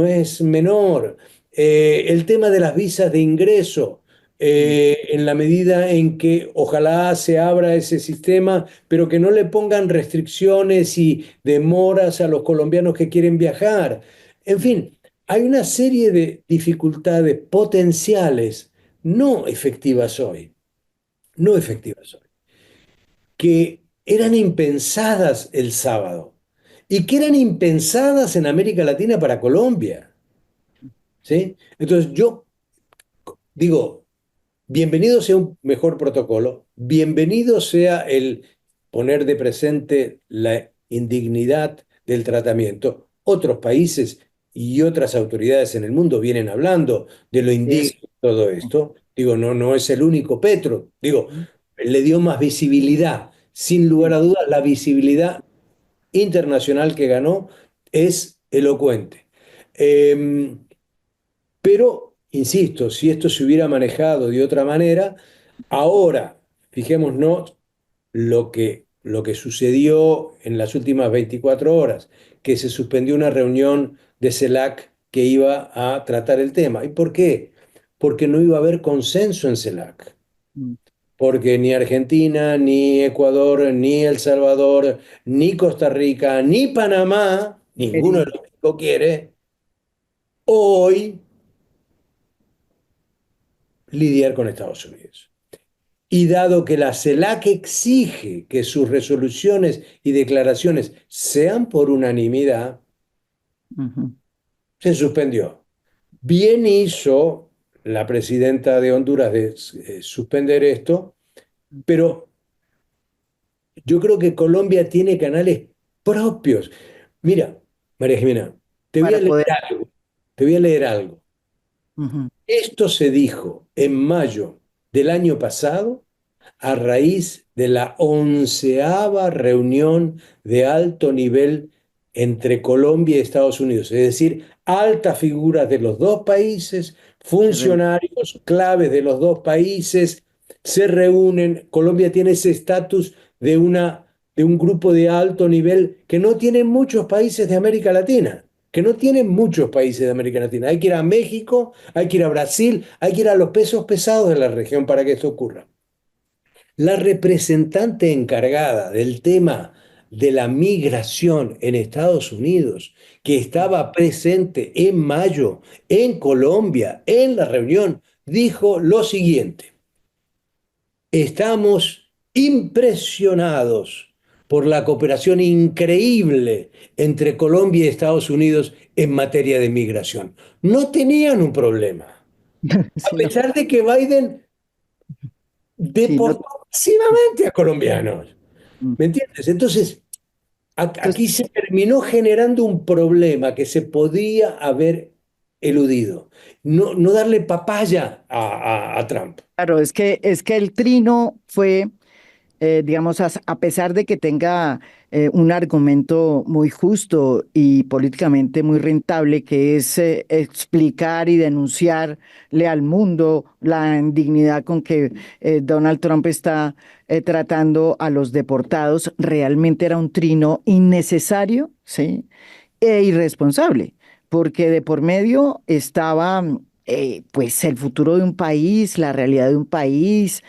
es menor. El tema de las visas de ingreso, en la medida en que ojalá se abra ese sistema, pero que no le pongan restricciones y demoras a los colombianos que quieren viajar. En fin, hay una serie de dificultades potenciales no efectivas hoy, no efectivas hoy, que eran impensadas el sábado y que eran impensadas en América Latina para Colombia, ¿sí? Entonces yo digo, bienvenido sea un mejor protocolo, bienvenido sea el poner de presente la indignidad del tratamiento. Otros países y otras autoridades en el mundo vienen hablando de lo Eso. indigno de todo esto. Digo, no es el único Petro. Digo, le dio más visibilidad. Sin lugar a dudas, la visibilidad internacional que ganó es elocuente. Eh, pero, insisto, si esto se hubiera manejado de otra manera, ahora, fijémonos lo que sucedió en las últimas 24 horas, que se suspendió una reunión de CELAC que iba a tratar el tema. ¿Y por qué? Porque no iba a haber consenso en CELAC. porque ni Argentina, ni Ecuador, ni El Salvador, ni Costa Rica, ni Panamá, ninguno de Quería. los cinco quiere hoy lidiar con Estados Unidos. Y dado que la CELAC exige que sus resoluciones y declaraciones sean por unanimidad, Ujú. se suspendió. Bien hizo la presidenta de Honduras de suspender esto, pero yo creo que Colombia tiene canales propios. Mira, María Jimena, te voy a Para leer poder. algo, te voy a leer algo. Ujú. Esto se dijo en mayo del año pasado a raíz de la 11ª reunión de alto nivel entre Colombia y Estados Unidos, es decir, altas figuras de los dos países, Se reúne. funcionarios claves de los dos países se reúnen. Colombia tiene ese estatus de un grupo de alto nivel que no tienen muchos países de América Latina. Que no tienen muchos países de América Latina. Hay que ir a México, hay que ir a Brasil, hay que ir a los pesos pesados de la región para que esto ocurra. La representante encargada del tema de la migración en Estados Unidos, que estaba presente en mayo en Colombia, en la reunión, dijo lo siguiente: estamos impresionados por la cooperación increíble entre Colombia y Estados Unidos en materia de migración. No tenían un problema, a Sí, no, pesar de que Biden sí, no. deportó masivamente a colombianos. Mm. ¿Me entiendes? Entonces, Entonces, aquí se terminó generando un problema que se podía haber eludido. No, no darle papaya a Trump. claro, es que el trino fue, digamos, a pesar de que tenga un argumento muy justo y políticamente muy rentable, que es explicar y denunciarle al mundo la indignidad con que Donald Trump está tratando a los deportados, realmente era un trino innecesario, ¿sí? E irresponsable, porque de por medio estaba pues el futuro de un país, la realidad de un país,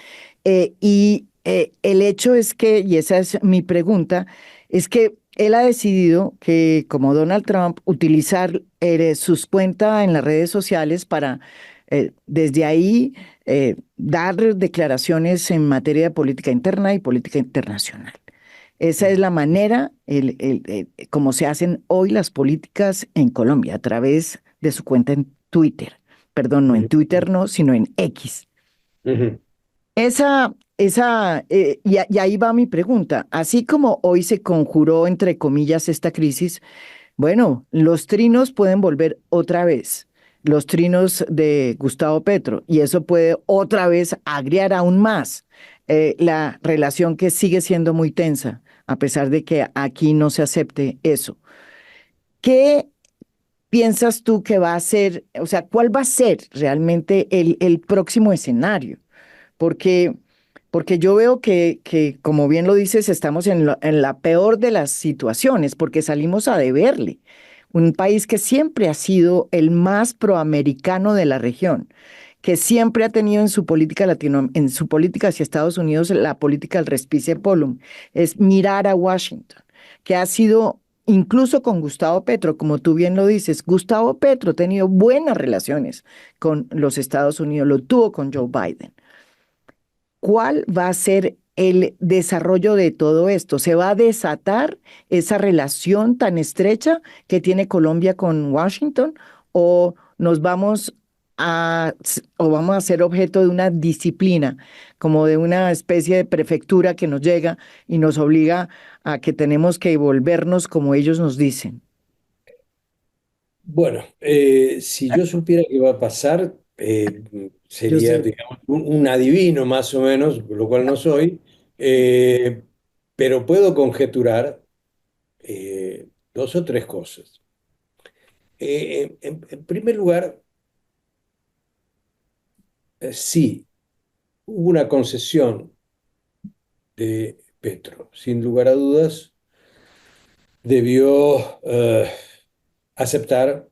y el hecho es que, y esa es mi pregunta, es que él ha decidido que, como Donald Trump, utilizar sus cuentas en las redes sociales para desde ahí dar declaraciones en materia de política interna y política internacional. Esa es la manera como se hacen hoy las políticas en Colombia, a través de su cuenta en Twitter. Perdón, no en Twitter, no, sino en X. Ujú. Y ahí va mi pregunta. Así como hoy se conjuró, entre comillas, esta crisis, bueno, los trinos pueden volver otra vez, los trinos de Gustavo Petro, y eso puede otra vez agriar aún más la relación que sigue siendo muy tensa, a pesar de que aquí no se acepte eso. ¿Qué piensas tú que va a ser, o sea, cuál va a ser realmente el próximo escenario? Porque, porque yo veo que, como bien lo dices, estamos en la peor de las situaciones, porque salimos a deberle. Un país que siempre ha sido el más proamericano de la región, que siempre ha tenido en su política en su política hacia Estados Unidos la política del respice polum, es mirar a Washington, que ha sido incluso con Gustavo Petro, como tú bien lo dices. Gustavo Petro ha tenido buenas relaciones con los Estados Unidos, lo tuvo con Joe Biden. ¿Cuál va a ser el desarrollo de todo esto? ¿Se va a desatar esa relación tan estrecha que tiene Colombia con Washington o nos vamos o vamos a ser objeto de una disciplina, como de una especie de prefectura que nos llega y nos obliga a que tenemos que volvernos como ellos nos dicen? Bueno, si yo supiera qué va a pasar, Yo sería, sé. digamos, un adivino más o menos, lo cual no soy, eh, pero puedo conjeturar dos o tres cosas. En primer lugar, sí, hubo una concesión de Petro. Sin lugar a dudas, debió aceptar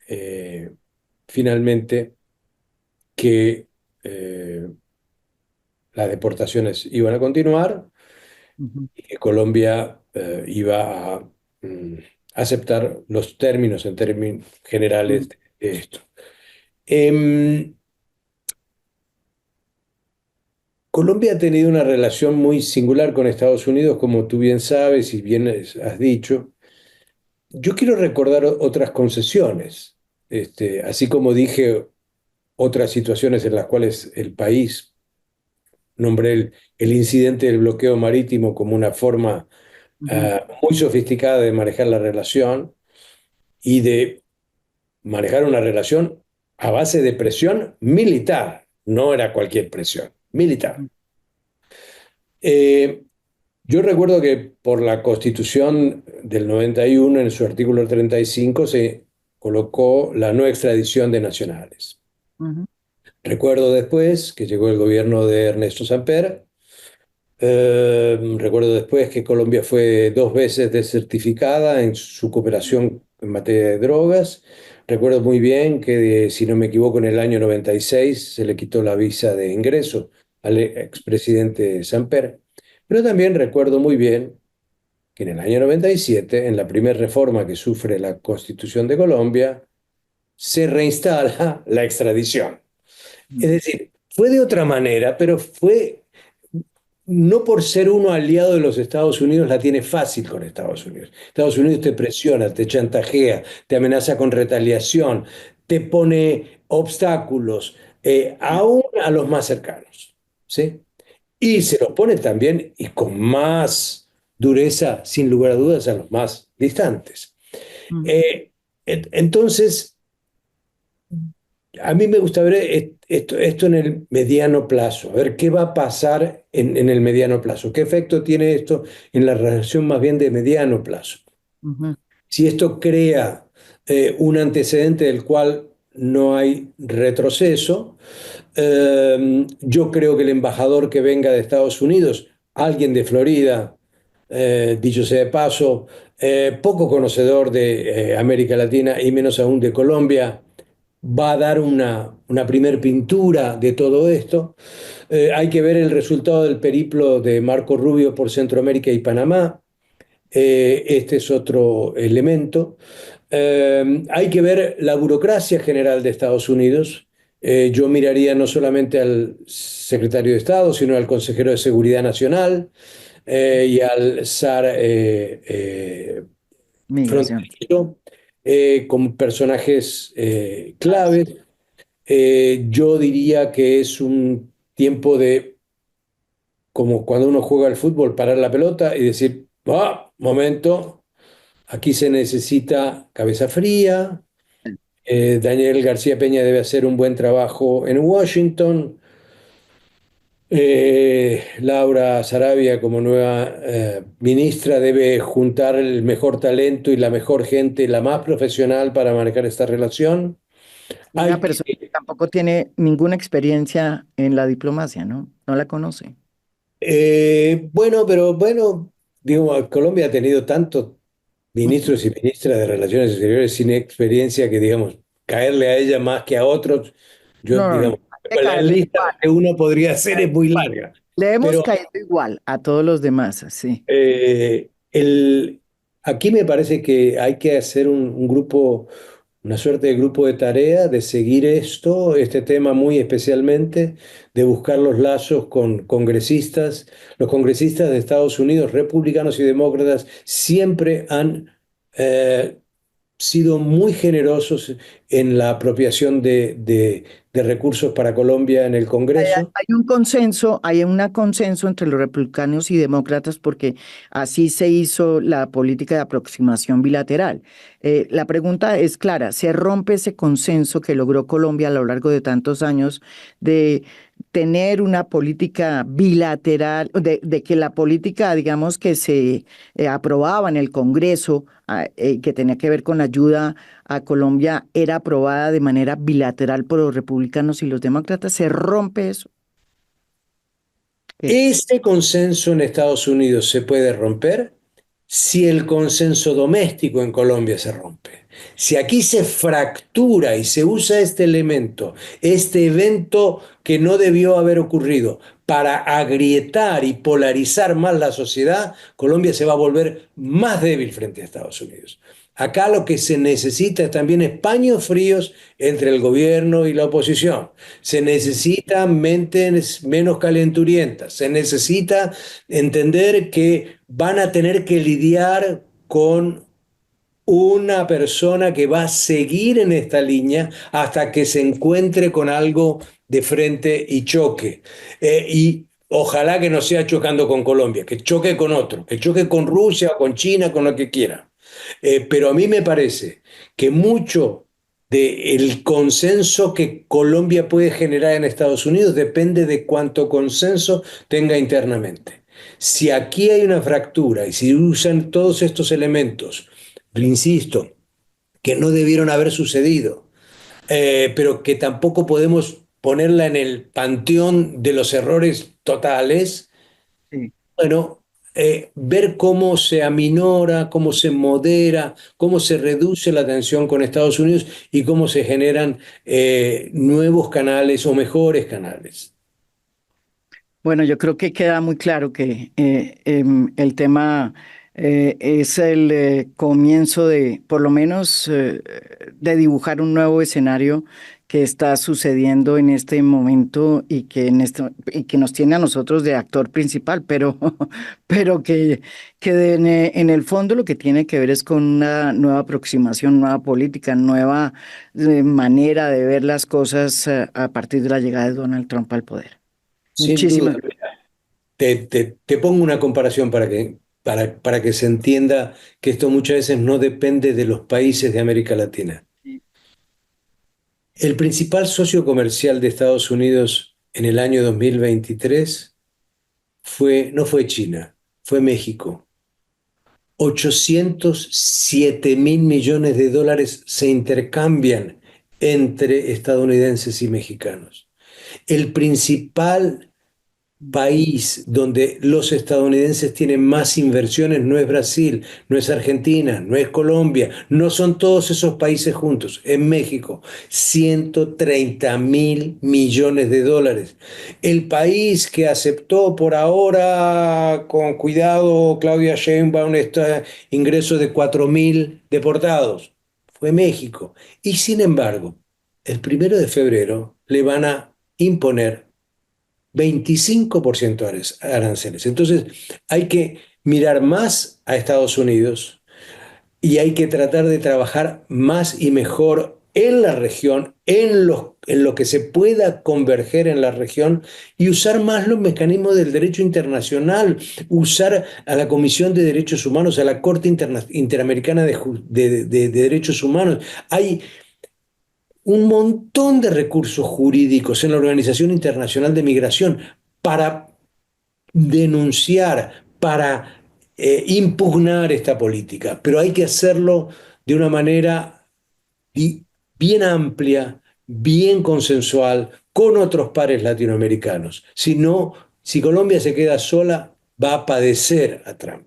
eh, finalmente que las deportaciones iban a continuar Ujú, y que Colombia iba a aceptar los términos en términos ujú, generales de esto. Em, Colombia ha tenido una relación muy singular con Estados Unidos, como tú bien sabes y bien has dicho. Yo quiero recordar otras concesiones, así como dije otras situaciones en las cuales el país, nombré el incidente del bloqueo marítimo como una forma ujú, muy sofisticada de manejar la relación y de manejar una relación a base de presión militar. No era cualquier presión, militar. ujú, Eh, yo recuerdo que por la Constitución del 91, en su artículo 35, se colocó la no extradición de nacionales. ujú, Recuerdo después que llegó el gobierno de Ernesto Samper. Recuerdo después que Colombia fue 2 veces desertificada en su cooperación en materia de drogas. Recuerdo muy bien que, si no me equivoco, en el año 96 se le quitó la visa de ingreso al expresidente Samper. Pero también recuerdo muy bien que en el año 97, en la primera reforma que sufre la Constitución de Colombia, se reinstala la extradición. Es ujú, decir, fue de otra manera, pero fue no por ser uno aliado de los Estados Unidos la tiene fácil con Estados Unidos. Estados Unidos te presiona, te chantajea, te amenaza con retaliación, te pone obstáculos, aún a los más cercanos, ¿sí? Y se los pone también y con más dureza, sin lugar a dudas, a los más distantes. ujú. Entonces, a mí me gusta ver esto en el mediano plazo, a ver qué va a pasar en el mediano plazo, qué efecto tiene esto en la relación más bien de mediano plazo. Ujú. Si esto crea un antecedente del cual no hay retroceso, yo creo que el embajador que venga de Estados Unidos, alguien de Florida, dicho sea de paso, poco conocedor de América Latina y menos aún de Colombia, va a dar una primer pintura de todo esto. Hay que ver el resultado del periplo de Marco Rubio por Centroamérica y Panamá. Este es otro elemento. Hay que ver la burocracia general de Estados Unidos. Yo miraría no solamente al secretario de Estado, sino al consejero de Seguridad Nacional y al SAR Migración. fronterizo, como personajes claves. Yo diría que es un tiempo de, como cuando uno juega al fútbol, parar la pelota y decir, momento, aquí se necesita cabeza fría. Daniel García Peña debe hacer un buen trabajo en Washington. Laura Sarabia, como nueva ministra, debe juntar el mejor talento y la mejor gente, la más profesional para manejar esta relación. Una Hay persona que que, tampoco tiene ninguna experiencia en la diplomacia, ¿no? No la conoce. bueno, pero bueno, digo, Colombia ha tenido tantos ministros y ministras de Relaciones Exteriores sin experiencia que, digamos, caerle a ella más que a otros, yo, No, no, no. digamos, Hay que la caerle lista igual. que uno podría hacer es muy Igual. larga. Le hemos Pero caído igual a todos los demás, sí. eh, el, aquí me parece que hay que hacer un grupo, una suerte de grupo de tarea, de seguir este tema muy especialmente, de buscar los lazos con congresistas. Los congresistas de Estados Unidos, republicanos y demócratas, siempre han sido muy generosos en la apropiación de recursos para Colombia en el Hay, Congreso. hay un consenso, hay un consenso entre los republicanos y demócratas porque así se hizo la política de aproximación bilateral. La pregunta es clara, ¿se rompe ese consenso que logró Colombia a lo largo de tantos años de tener una política bilateral, de que la política, digamos, que se aprobaba en el Congreso, que tenía que ver con la ayuda a Colombia era aprobada de manera bilateral por los republicanos y los demócratas? ¿Se rompe eso? ¿Qué? Este consenso en Estados Unidos se puede romper si el consenso doméstico en Colombia se rompe. Si aquí se fractura y se usa este elemento, este evento que no debió haber ocurrido, para agrietar y polarizar más la sociedad, Colombia se va a volver más débil frente a Estados Unidos. Acá lo que se necesita es también paños fríos entre el gobierno y la oposición. Se necesitan mentes menos calenturientas. Se necesita entender que van a tener que lidiar con una persona que va a seguir en esta línea hasta que se encuentre con algo de frente y choque. Y ojalá que no sea chocando con Colombia, que choque con otro, que choque con Rusia, con China, con lo que quiera. Pero a mí me parece que mucho del consenso que Colombia puede generar en Estados Unidos depende de cuánto consenso tenga internamente. Si aquí hay una fractura y si usan todos estos elementos, insisto, que no debieron haber sucedido, pero que tampoco podemos ponerla en el panteón de los errores totales, Sí. bueno, ver cómo se aminora, cómo se modera, cómo se reduce la tensión con Estados Unidos y cómo se generan nuevos canales o mejores canales. Bueno, yo creo que queda muy claro que el tema es el comienzo de, por lo menos, de dibujar un nuevo escenario que está sucediendo en este momento y que, y que nos tiene a nosotros de actor principal, pero, pero que en el fondo lo que tiene que ver es con una nueva aproximación, nueva política, nueva manera de ver las cosas a partir de la llegada de Donald Trump al poder. Sin duda. Muchísimas. Te pongo una comparación para que se entienda que esto muchas veces no depende de los países de América Latina. El principal socio comercial de Estados Unidos en el año 2023 no fue China, fue México. 807 mil millones de dólares se intercambian entre estadounidenses y mexicanos. El principal país donde los estadounidenses tienen más inversiones no es Brasil, no es Argentina, no es Colombia, no son todos esos países juntos, es México, 130 mil millones de dólares. El país que aceptó por ahora, con cuidado, Claudia Sheinbaum, este ingreso de 4.000 deportados, fue México. Y sin embargo, el 1 de febrero le van a imponer 25% aranceles. Entonces, hay que mirar más a Estados Unidos y hay que tratar de trabajar más y mejor en la región, en lo que se pueda converger en la región y usar más los mecanismos del derecho internacional, usar a la Comisión de Derechos Humanos, a la Corte Interamericana de Derechos Humanos. Hay un montón de recursos jurídicos en la Organización Internacional de Migración para denunciar, para impugnar esta política, pero hay que hacerlo de una manera bien amplia, bien consensual, con otros pares latinoamericanos. Si no, si Colombia se queda sola, va a padecer a Trump.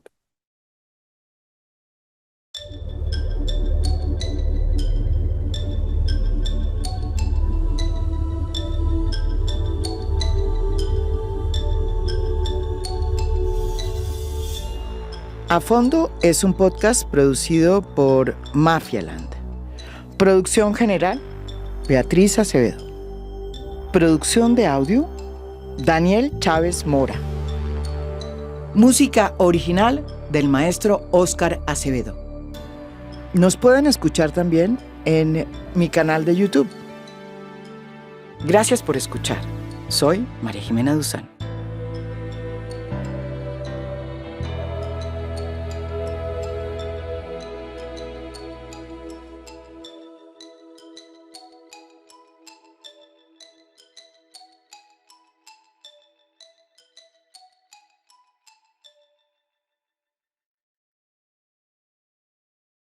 A Fondo es un podcast producido por Mafialand. Producción general, Beatriz Acevedo. Producción de audio, Daniel Chávez Mora. Música original del maestro Óscar Acevedo. Nos pueden escuchar también en mi canal de YouTube. Gracias por escuchar. Soy María Jimena Duzán.